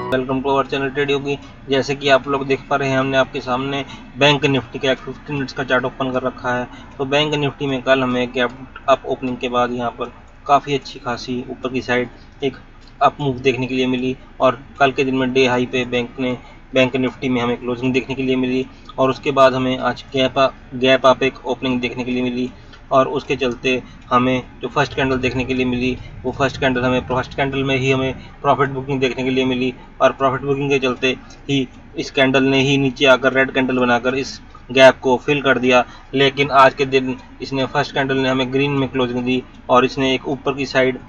Welcome to our channel trade Yogi. जैसे कि आप लोग देख पा रहे हैं, हमने आपके सामने बैंक निफ्टी का एक 15 मिनट्स का चार्ट ओपन कर रखा है। तो बैंक निफ्टी में कल हमें गैप अप ओपनिंग के बाद यहाँ पर काफ़ी अच्छी खासी ऊपर की साइड एक अप मूव देखने के लिए मिली और कल के दिन में डे हाई पे बैंक निफ्टी में हमें क्लोजिंग देखने के लिए मिली और उसके बाद हमें आज गैप अप एक ओपनिंग देखने के लिए मिली और उसके चलते हमें जो फर्स्ट कैंडल देखने के लिए मिली वो फर्स्ट कैंडल में ही हमें प्रॉफिट बुकिंग देखने के लिए मिली और प्रॉफिट बुकिंग के चलते ही इस कैंडल ने ही नीचे आकर रेड कैंडल बनाकर इस गैप को फिल कर दिया। लेकिन आज के दिन इसने फर्स्ट कैंडल ने हमें ग्रीन में क्लोजिंग दी और इसने एक ऊपर की साइड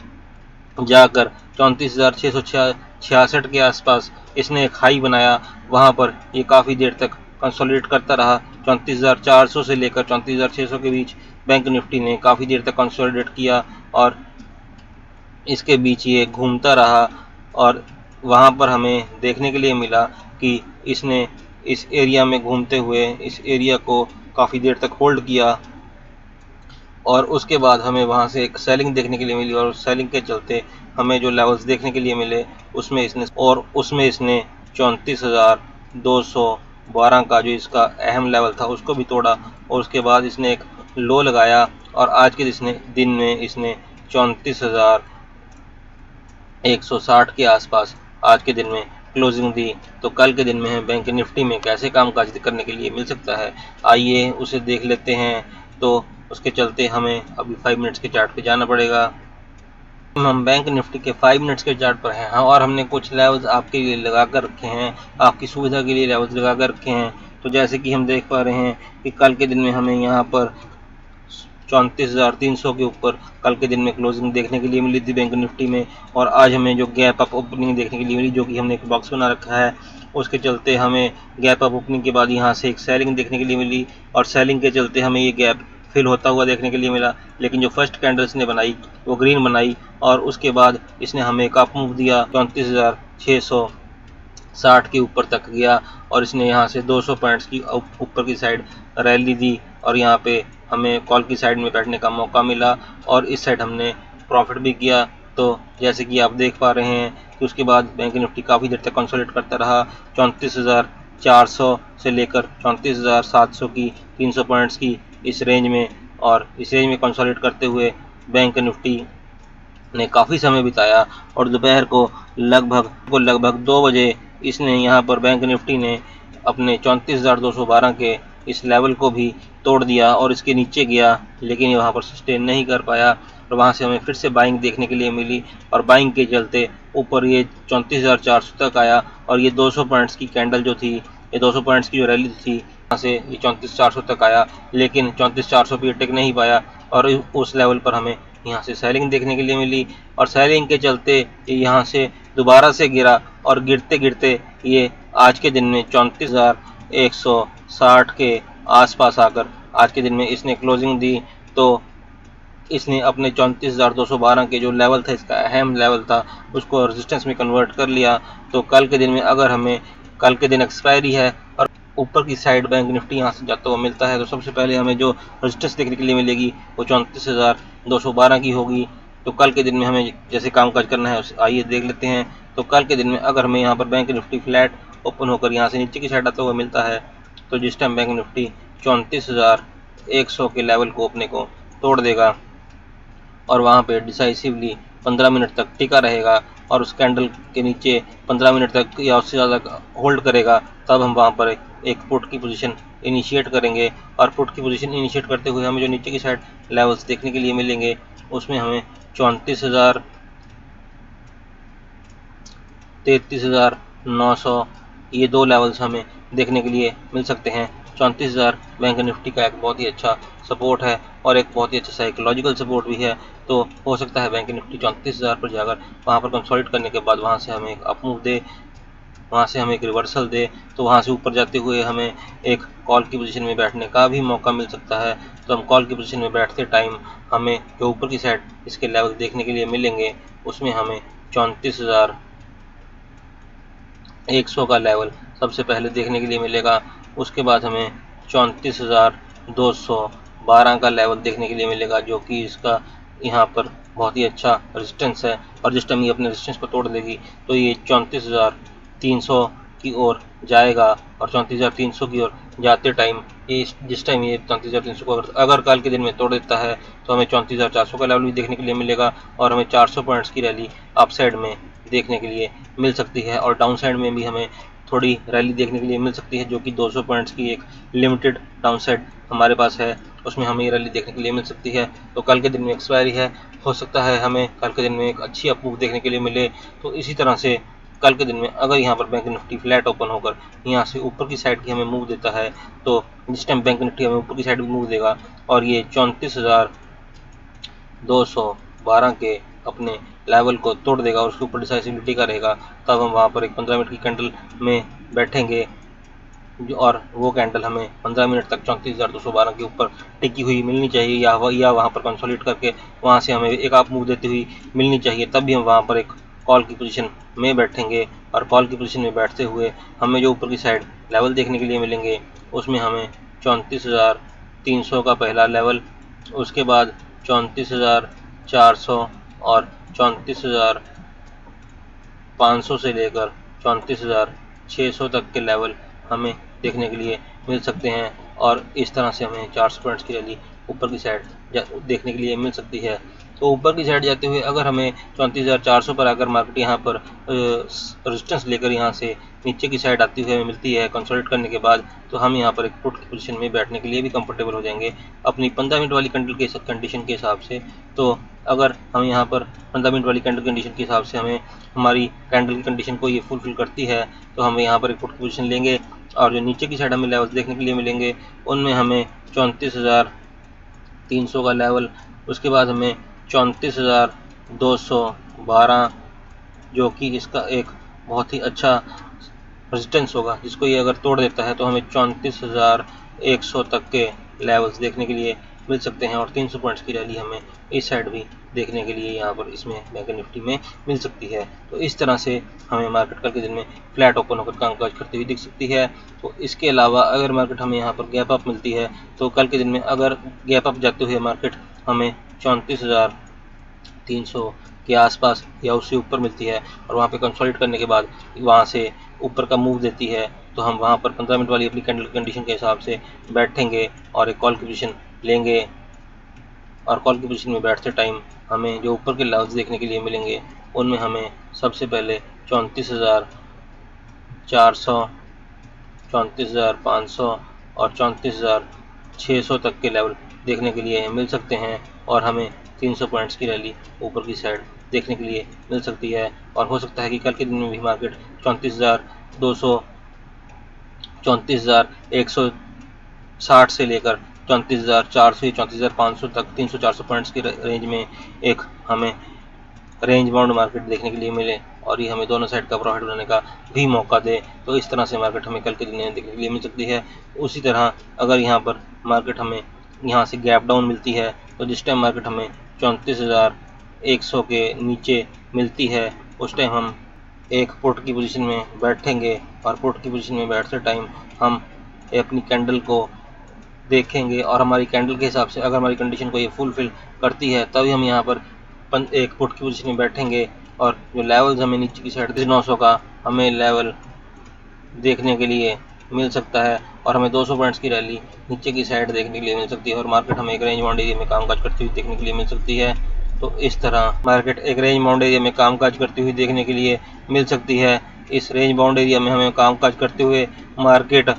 जाकर 34,666 के आसपास इसने एक हाई बनाया। वहां पर ये काफ़ी देर तक कंसोलिडेट करता रहा। 34,400 से लेकर 34,600 के बीच बैंक निफ्टी ने काफ़ी देर तक कंसोलिडेट किया और इसके बीच ये घूमता रहा और वहाँ पर हमें देखने के लिए मिला कि इसने इस एरिया में घूमते हुए इस एरिया को काफ़ी देर तक होल्ड किया और उसके बाद हमें वहाँ से एक सेलिंग देखने के लिए मिली और सेलिंग के चलते हमें जो लेवल्स देखने के लिए मिले उसमें इसने 34,212 का जो इसका अहम लेवल था उसको भी तोड़ा और उसके बाद इसने एक लो लगाया और आज के दिन में इसने 34,160 के आसपास आज के दिन में क्लोजिंग दी। तो कल के दिन में बैंक निफ्टी में कैसे कामकाज करने के लिए मिल सकता है, आइए उसे देख लेते हैं। तो उसके चलते हमें अभी 5 मिनट्स के चार्ट पे जाना पड़ेगा। हम बैंक निफ्टी के 5 मिनट्स के चार्ट पर हैं और हमने कुछ लेवल्स आपके लिए लगा कर रखे हैं, आपकी सुविधा के लिए लेवल्स लगा कर रखे हैं। तो जैसे कि हम देख पा रहे हैं कि कल के दिन में हमें यहाँ पर 34,300 के ऊपर कल के दिन में क्लोजिंग देखने के लिए मिली थी बैंक निफ्टी में और आज हमें जो गैप अप ओपनिंग देखने के लिए मिली, जो कि हमने एक बॉक्स बना रखा है, उसके चलते हमें गैप अप ओपनिंग के बाद यहाँ से एक सेलिंग देखने के लिए मिली और सेलिंग के चलते हमें ये गैप फिल होता हुआ देखने के लिए मिला। लेकिन जो फर्स्ट कैंडल इसने बनाई वो ग्रीन बनाई और उसके बाद इसने हमें एक अप मूव दिया 34,660 के ऊपर तक गया और इसने यहाँ से 200 पॉइंट्स की ऊपर की साइड रैली दी और यहाँ पे हमें कॉल की साइड में बैठने का मौका मिला और इस साइड हमने प्रॉफिट भी किया। तो जैसे कि आप देख पा रहे हैं कि उसके बाद बैंक निफ्टी काफ़ी देर तक कंसोलिडेट करता रहा 34,400 से लेकर 34,700 की 300 पॉइंट्स की इस रेंज में और इस रेंज में कंसोलिडेट करते हुए बैंक निफ्टी ने काफ़ी समय बिताया और दोपहर को लगभग 2 बजे इसने यहाँ पर बैंक निफ्टी ने अपने 34,212 के इस लेवल को भी तोड़ दिया और इसके नीचे गया, लेकिन वहाँ पर सस्टेन नहीं कर पाया और वहाँ से हमें फिर से बाइंग देखने के लिए मिली और बाइंग के चलते ऊपर ये 34,400 तक आया और ये 200 पॉइंट्स की कैंडल जो थी, ये 200 पॉइंट्स की जो रैली थी, वहाँ से ये 34,400 तक आया, लेकिन 34,400 भी टिक नहीं पाया और उस लेवल पर हमें यहाँ से सेलिंग देखने के लिए मिली और सेलिंग के चलते ये यहाँ से दोबारा से गिरा और गिरते गिरते ये आज के दिन में 34,160 के आसपास आकर आज के दिन में इसने क्लोजिंग दी। तो इसने अपने 34,212 के जो लेवल था, इसका अहम लेवल था, उसको रेजिस्टेंस में कन्वर्ट कर लिया। तो कल के दिन में अगर हमें कल के दिन एक्सपायरी है और ऊपर की साइड बैंक निफ्टी यहाँ से जाता हुआ मिलता है तो सबसे पहले हमें जो रेजिस्टेंस देखने के लिए मिलेगी वो 34,212 की होगी। तो कल के दिन में हमें जैसे कामकाज करना है आइए देख लेते हैं। तो कल के दिन में अगर हमें यहाँ पर बैंक निफ्टी फ्लैट ओपन होकर यहाँ से नीचे की साइड आता हुआ मिलता है तो जिस टाइम बैंक निफ्टी 34,100 के लेवल को अपने को तोड़ देगा और वहाँ पे डिसाइसिवली 15 मिनट तक टिका रहेगा और उस कैंडल के नीचे 15 मिनट तक या उससे ज़्यादा होल्ड करेगा, तब हम वहाँ पर एक पुट की पोजीशन इनिशिएट करेंगे और पुट की पोजीशन इनिशिएट करते हुए हमें जो नीचे की साइड लेवल्स देखने के लिए मिलेंगे उसमें हमें 34,000, 33,900 ये दो लेवल्स हमें देखने के लिए मिल सकते हैं। 34,000 बैंक निफ्टी का एक बहुत ही अच्छा सपोर्ट है और एक बहुत ही अच्छा साइकोलॉजिकल सपोर्ट भी है। तो हो सकता है बैंक निफ्टी 34,000 पर जाकर वहाँ पर कंसोलिडेट करने के बाद वहाँ से हमें एक अप मूव दे, वहाँ से हमें एक रिवर्सल दे, तो वहाँ से ऊपर जाते हुए हमें एक कॉल की पोजीशन में बैठने का भी मौका मिल सकता है। तो हम कॉल की पोजीशन में बैठते टाइम हमें जो ऊपर की साइड इसके लेवल देखने के लिए मिलेंगे उसमें हमें 34,100 का लेवल सबसे पहले देखने के लिए मिलेगा। उसके बाद हमें 34,212 का लेवल देखने के लिए मिलेगा, जो कि इसका यहाँ पर बहुत ही अच्छा रेजिस्टेंस है और जिस टाइम ये अपने रेजिस्टेंस को तोड़ देगी तो ये 34,300 की ओर जाएगा और 34,300 की ओर जाते टाइम ये जिस टाइम ये 34,300 को अगर कल के दिन में तोड़ देता है तो हमें 34,400 का लेवल भी देखने के लिए मिलेगा और हमें 400 पॉइंट्स की रैली अप साइड में देखने के लिए मिल सकती है और डाउन साइड में भी हमें थोड़ी रैली देखने के लिए मिल सकती है, जो कि 200 पॉइंट्स की एक लिमिटेड डाउन साइड हमारे पास है, उसमें हमें ये रैली देखने के लिए मिल सकती है। तो कल के दिन में एक्सपायरी है, हो सकता है हमें कल के दिन में एक अच्छी अप मूव देखने के लिए मिले। तो इसी तरह से कल के दिन में अगर यहाँ पर बैंक निफ्टी फ्लैट ओपन होकर यहाँ से ऊपर की साइड की हमें मूव देता है, तो जिस टाइम बैंक निफ्टी हमें ऊपर की साइड मूव देगा और ये 34,212 के अपने लेवल को तोड़ देगा और उसके ऊपर डिसाइसिबिलिटी का रहेगा, तब हम वहाँ पर एक 15 मिनट की कैंडल में बैठेंगे और वो कैंडल हमें 15 मिनट तक 34,212 के ऊपर टिकी हुई मिलनी चाहिए या वहाँ पर कंसोलिडेट करके वहाँ से हमें एक आप मूव देती हुई मिलनी चाहिए, तब भी हम वहाँ पर एक कॉल की पोजीशन में बैठेंगे। और कॉल की पोजीशन में बैठते हुए हमें जो ऊपर की साइड लेवल देखने के लिए मिलेंगे उसमें हमें 34,300 का पहला लेवल, उसके बाद 34,400 और 34,500 से लेकर 34,600 तक के लेवल हमें देखने के लिए मिल सकते हैं और इस तरह से हमें 400 पॉइंट्स की रैली ऊपर की साइड देखने के लिए मिल सकती है। तो ऊपर की साइड जाते हुए अगर हमें 34,400 पर अगर मार्केट यहाँ पर रेजिस्टेंस लेकर यहाँ से नीचे की साइड आती हुई हमें मिलती है कंसोलिडेट करने के बाद, तो हम यहाँ पर एक पुट की पोजीशन में बैठने के लिए भी कंफर्टेबल हो जाएंगे अपनी 15 मिनट वाली कंडीशन के हिसाब से। तो अगर हम यहाँ पर 15 मिनट वाली कैंडल कंडीशन के हिसाब से हमें हमारी कैंडल की कंडीशन को ये फुलफिल करती है, तो हम यहाँ पर एक पुट की पोजीशन लेंगे और जो नीचे की साइड हमें लेवल्स देखने के लिए मिलेंगे उनमें हमें 34,300 का लेवल, उसके बाद हमें 34,212 जो कि इसका एक बहुत ही अच्छा रेजिस्टेंस होगा, जिसको ये अगर तोड़ देता है तो हमें 34,100 तक के लेवल्स देखने के लिए मिल सकते हैं और 300 पॉइंट्स की रैली हमें इस साइड भी देखने के लिए यहाँ पर इसमें बैंक निफ्टी में मिल सकती है। तो इस तरह से हमें मार्केट कल के दिन में फ्लैट ओपन होकर कामकाज करती हुई दिख सकती है। तो इसके अलावा अगर मार्केट हमें यहाँ पर गैप अप मिलती है तो कल के दिन में अगर गैप अप जाते हुए मार्केट हमें 34,300 के आसपास या उससे ऊपर मिलती है और वहाँ पे कंसोलिडेट करने के बाद वहाँ से ऊपर का मूव देती है, तो हम वहाँ पर 15 मिनट वाली अपनी कैंडल कंडीशन के हिसाब से बैठेंगे और एक कॉल की पोजीशन लेंगे और कॉल की पोजीशन में बैठते टाइम हमें जो ऊपर के लेवल्स देखने के लिए मिलेंगे उनमें हमें सबसे पहले 34,400, 34,500 और 34,600 तक के लेवल देखने के लिए मिल सकते हैं और हमें 300 पॉइंट्स की रैली ऊपर की साइड देखने के लिए मिल सकती है। और हो सकता है कि कल के दिन में भी मार्केट 34,200, 34,160 से लेकर 34,400 या 34,500 तक 300-400 पॉइंट्स की रेंज में एक हमें रेंज बाउंड मार्केट देखने के लिए मिले और ये हमें दोनों साइड का प्रॉफिट बनाने का भी मौका दे। तो इस तरह से मार्केट हमें कल के दिन में देखने के लिए मिल सकती है। उसी तरह अगर यहाँ पर मार्केट हमें यहाँ से गैप डाउन मिलती है तो जिस टाइम मार्केट हमें 34,100 के नीचे मिलती है उस टाइम हम एक पुट की पोजीशन में बैठेंगे और पुट की पोजीशन में बैठते टाइम हम अपनी कैंडल को देखेंगे और हमारी कैंडल के हिसाब से अगर हमारी कंडीशन को ये फुलफिल करती है तभी हम यहाँ पर एक पुट की पोजीशन में बैठेंगे और जो लेवल्स हमें नीचे की साइड 900 का हमें लेवल देखने के लिए मिल सकता है और हमें 200 पॉइंट्स की रैली नीचे की साइड देखने के लिए मिल सकती है और मार्केट हमें एक रेंज बाउंड एरिया में कामकाज करती हुई देखने के लिए मिल सकती है। तो इस तरह मार्केट एक रेंज बाउंड एरिया में कामकाज करती हुई देखने के लिए मिल सकती है। इस रेंज बाउंड एरिया में हमें कामकाज करते हुए मार्केट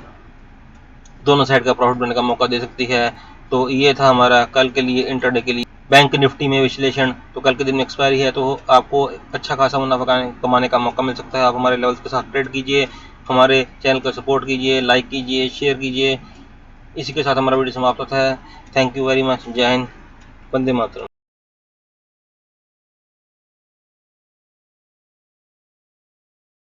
दोनों साइड का प्रॉफिट बनने का मौका दे सकती है। तो ये था हमारा कल के लिए इंटरडे के लिए बैंक निफ्टी में विश्लेषण। तो कल के दिन में एक्सपायरी है तो आपको अच्छा खासा मुनाफा कमाने का मौका मिल सकता है। आप हमारे लेवल्स के साथ ट्रेड कीजिए, हमारे चैनल को सपोर्ट कीजिए, लाइक कीजिए, शेयर कीजिए। इसी के साथ हमारा वीडियो समाप्त होता है। Thank you very much. जय हिंद, वंदे मातरम।